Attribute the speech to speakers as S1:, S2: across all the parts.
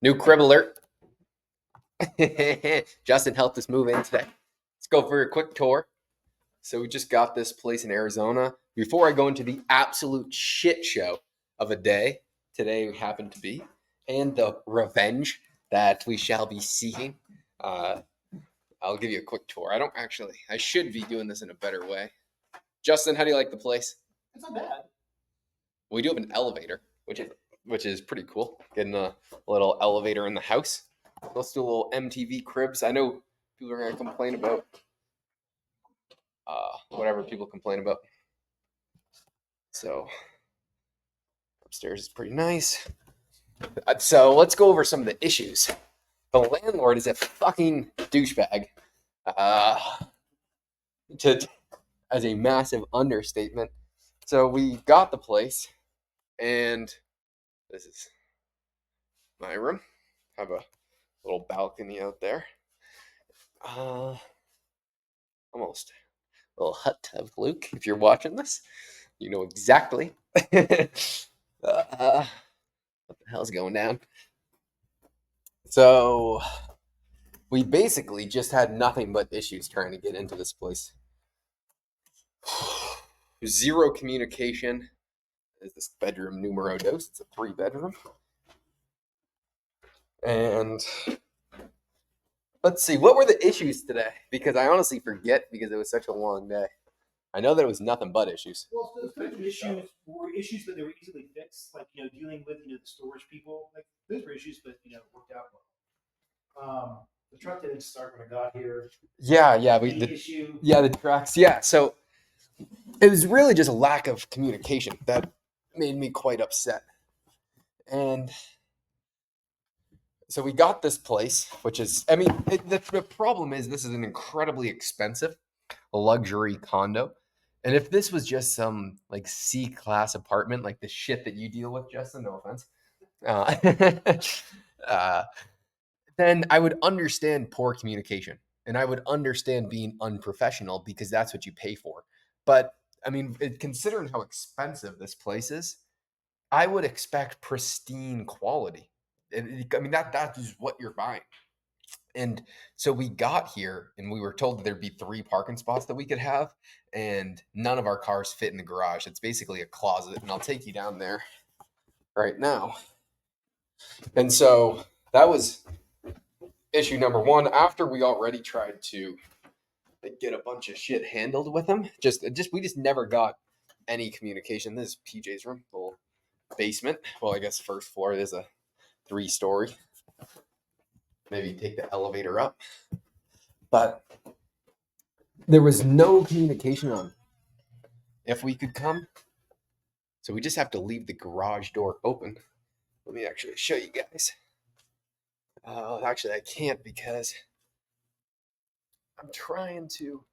S1: New crib alert. Justin helped us move in today. Let's go for a quick tour. So we just got this place in Arizona. Before I go into the absolute shit show of a day today happened to be, and the revenge that we shall be seeking, uh, I'll give you a quick tour. I should be doing this in a better way. Justin, how do you like the place?
S2: It's not bad.
S1: We do have an elevator, which is pretty cool. Getting a little elevator in the house. Let's do a little MTV Cribs. I know people are gonna complain about whatever people complain about. So upstairs is pretty nice. So let's go over some of the issues. The landlord is a fucking douchebag. Uh, to as a massive understatement. So we got the place, and this is my room. Have a little balcony out there. Almost a little hot tub, Luke. If you're watching this, you know exactly what the hell's going down. So we basically just had nothing but issues trying to get into this place. Zero communication. Is this bedroom numero dos? It's a 3-bedroom. And let's see, what were the issues today? Because I honestly forget because it was such a long day. I know that it was nothing but issues.
S2: Well, those issues were issues, but they were easily fixed. Like dealing with the storage people. Like those were issues, but it worked out well. The truck didn't start when I got here.
S1: Yeah,
S2: Issue.
S1: Yeah, the tracks. Yeah, so it was really just a lack of communication that made me quite upset. And so we got this place, which is, I mean, the problem is this is an incredibly expensive luxury condo. And if this was just some like C-class apartment, like the shit that you deal with, Justin, no offense, uh, uh, then I would understand poor communication and I would understand being unprofessional because that's what you pay for. But I mean, considering how expensive this place is, I would expect pristine quality. And I mean that is what you're buying. And so we got here and we were told that there'd be 3 parking spots that we could have, and none of our cars fit in the garage. It's basically a closet, and I'll take you down there right now. And so that was issue number one. After we already tried to get a bunch of shit handled with him, we just never got any communication. This is PJ's room, little basement. Well, I guess first floor. There's a 3-story. Maybe take the elevator up, but there was no communication on if we could come. So we just have to leave the garage door open. Let me actually show you guys. Actually, I can't because I'm trying to.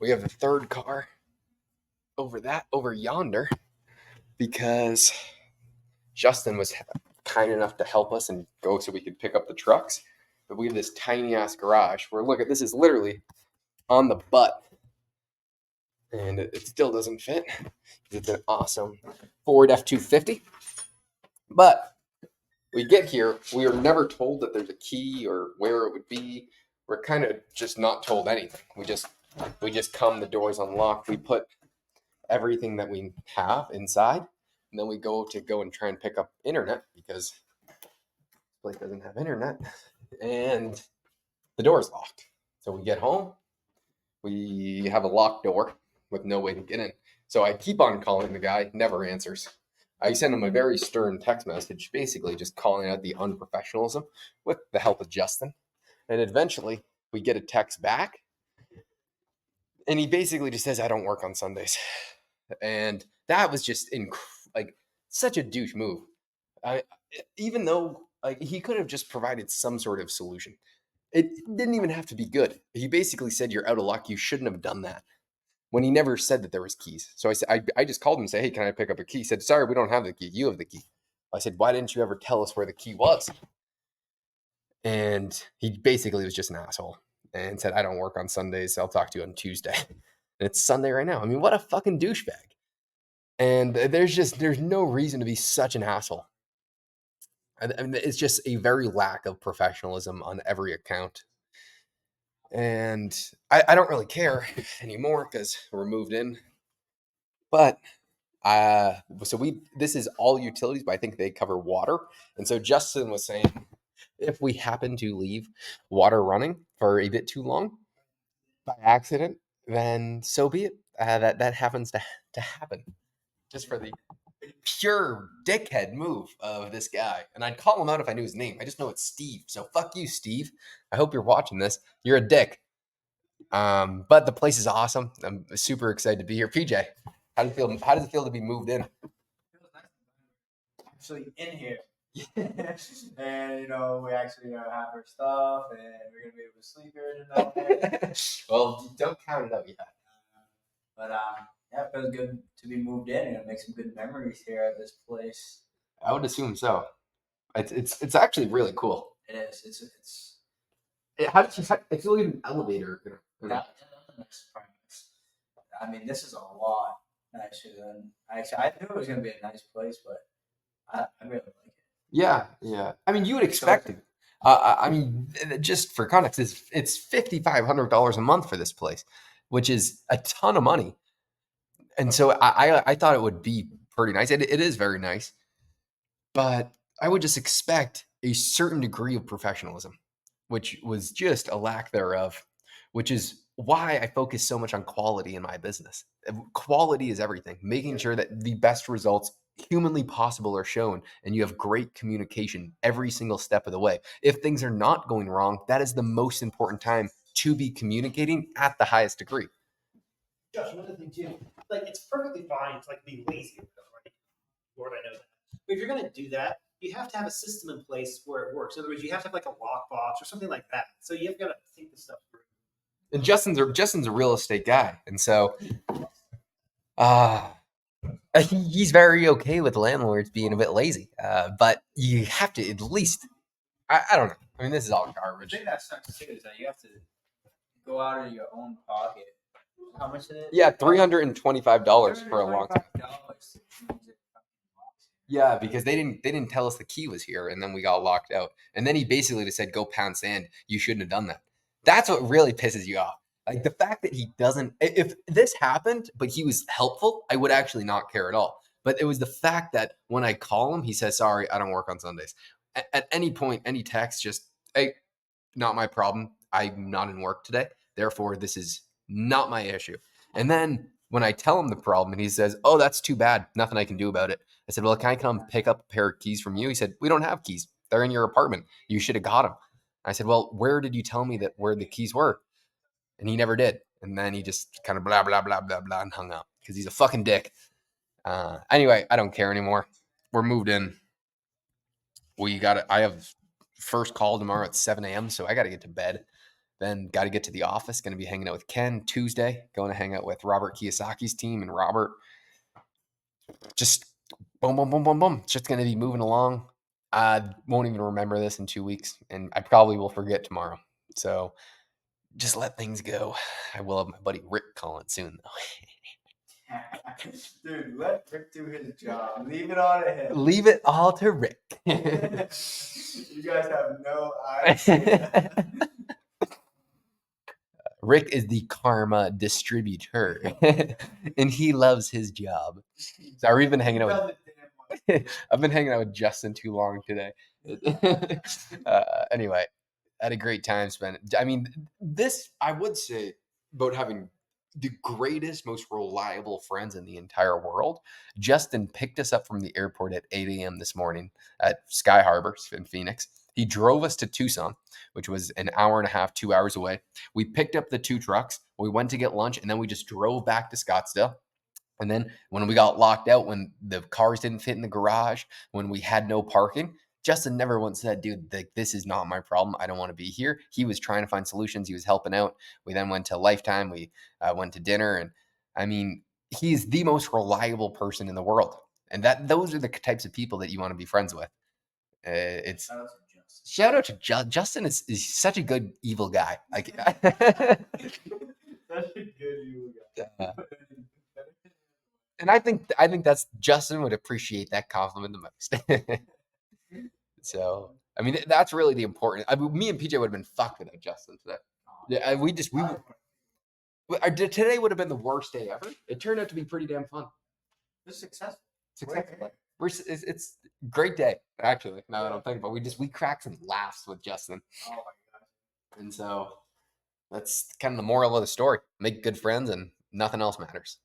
S1: We have the 3rd car over yonder because Justin was kind enough to help us and go so we could pick up the trucks. But we have this tiny ass garage where, look at this, is literally on the butt. And it still doesn't fit. It's an awesome Ford F-250. But we get here, we are never told that there's a key or where it would be. We're kind of just not told anything. We just come, the door's unlocked, we put everything that we have inside, and then we go and try and pick up internet because this place doesn't have internet, and the door is locked. So we get home, we have a locked door with no way to get in. So I keep on calling the guy, never answers. I send him a very stern text message, basically just calling out the unprofessionalism with the help of Justin. And eventually we get a text back, and he basically just says, "I don't work on Sundays." And that was just like such a douche move. I, even though like he could have just provided some sort of solution. It didn't even have to be good. He basically said, "You're out of luck. You shouldn't have done that." When he never said that there was keys. So I said, I just called him and said, "Hey, can I pick up a key?" He said, "Sorry, we don't have the key. You have the key." I said, "Why didn't you ever tell us where the key was?" And he basically was just an asshole and said, "I don't work on Sundays. I'll talk to you on Tuesday." And it's Sunday right now. I mean, what a fucking douchebag. And there's no reason to be such an asshole. I mean, it's just a very lack of professionalism on every account. And I don't really care anymore because we're moved in. But so this is all utilities, but I think they cover water. And so Justin was saying if we happen to leave water running for a bit too long by accident, then so be it. That happens to happen just for the pure dickhead move of this guy. And I'd call him out if I knew his name. I just know it's Steve. So fuck you, Steve. I hope you're watching this. You're a dick. But the place is awesome. I'm super excited to be here. PJ, how does it feel? How does it feel to be moved in?
S3: Actually in here. And we actually have our stuff, and we're gonna be able to sleep here tonight.
S1: Well, don't count it out yet.
S3: But yeah, it feels good to be moved in and make some good memories here at this place.
S1: I would assume so. It's actually really cool.
S3: It is. It's.
S1: How did you? I feel like an elevator.
S3: That's the next part. I mean, this is a lot nicer than I knew it was gonna be a nice place, but I really like it.
S1: Yeah. I mean, you would expect it. I mean, just for context, it's $5,500 a month for this place, which is a ton of money. And so I thought it would be pretty nice. It is very nice, but I would just expect a certain degree of professionalism, which was just a lack thereof, which is why I focus so much on quality in my business. Quality is everything, making sure that the best results humanly possible are shown and you have great communication every single step of the way. If things are not going wrong, that is the most important time to be communicating at the highest degree.
S2: Josh, another thing too, like it's perfectly fine to like be lazy, right? Lord, I know that. But if you're gonna do that, you have to have a system in place where it works. In other words, you have to have like a lockbox or something like that. So you've got to think this stuff through.
S1: And Justin's a real estate guy, and so he's very okay with landlords being a bit lazy. But you have to at least, I don't know. I mean, this is all
S3: The
S1: garbage.
S3: thing that sucks too is that you have to go out of your own pocket. How much is it?
S1: Yeah, $325 for a long time.
S3: $325.
S1: Yeah, because they didn't tell us the key was here, and then we got locked out. And then he basically just said, "Go pound sand." You shouldn't have done that. That's what really pisses you off. Like the fact that he doesn't. If this happened, but he was helpful, I would actually not care at all. But it was the fact that when I call him, he says, "Sorry, I don't work on Sundays." At any point, any text, just, "Hey, not my problem. I'm not in work today. Therefore, this is not my issue." And then when I tell him the problem and he says, "Oh, that's too bad. Nothing I can do about it." I said, "Well, can I come pick up a pair of keys from you?" He said, "We don't have keys. They're in your apartment. You should have got them." I said, "Well, where did you tell me that where the keys were?" And he never did. And then he just kind of blah, blah, blah, blah, blah, and hung up because he's a fucking dick. Anyway, I don't care anymore. We're moved in. I have first call tomorrow at 7 a.m., so I got to get to bed. Then got to get to the office. Going to be hanging out with Ken Tuesday. Going to hang out with Robert Kiyosaki's team and Robert. Just boom, boom, boom, boom, boom. It's just going to be moving along. I won't even remember this in 2 weeks, and I probably will forget tomorrow. So just let things go. I will have my buddy Rick calling soon, though.
S3: Dude, let Rick do his job. Leave it on to him.
S1: Leave it all to Rick.
S3: You guys have no idea.
S1: Rick is the karma distributor, and he loves his job. So I've been hanging out with Justin too long today. Anyway, had a great time spent. I mean, this I would say about having the greatest, most reliable friends in the entire world. Justin picked us up from the airport at 8 a.m. this morning at Sky Harbor in Phoenix. He drove us to Tucson, which was an hour and a half, 2 hours away. We picked up the 2 trucks. We went to get lunch, and then we just drove back to Scottsdale. And then when we got locked out, when the cars didn't fit in the garage, when we had no parking, Justin never once said, "Dude, this is not my problem. I don't want to be here." He was trying to find solutions. He was helping out. We then went to Lifetime. We went to dinner. And I mean, he's the most reliable person in the world. And those are the types of people that you want to be friends with. It's shout out to Justin. Is such a good evil guy. Like,
S3: Such a good evil guy.
S1: and I think that's Justin would appreciate that compliment the most. So I mean, that's really the important. I mean, me and PJ would have been fucked without Justin today. Yeah, we today would have been the worst day ever. It turned out to be pretty damn fun.
S3: Just successful.
S1: Successful. It's a great day actually. Now that I'm thinking, but we cracked some laughs with Justin,
S3: Oh my god.
S1: and so that's kind of the moral of the story. Make good friends, and nothing else matters.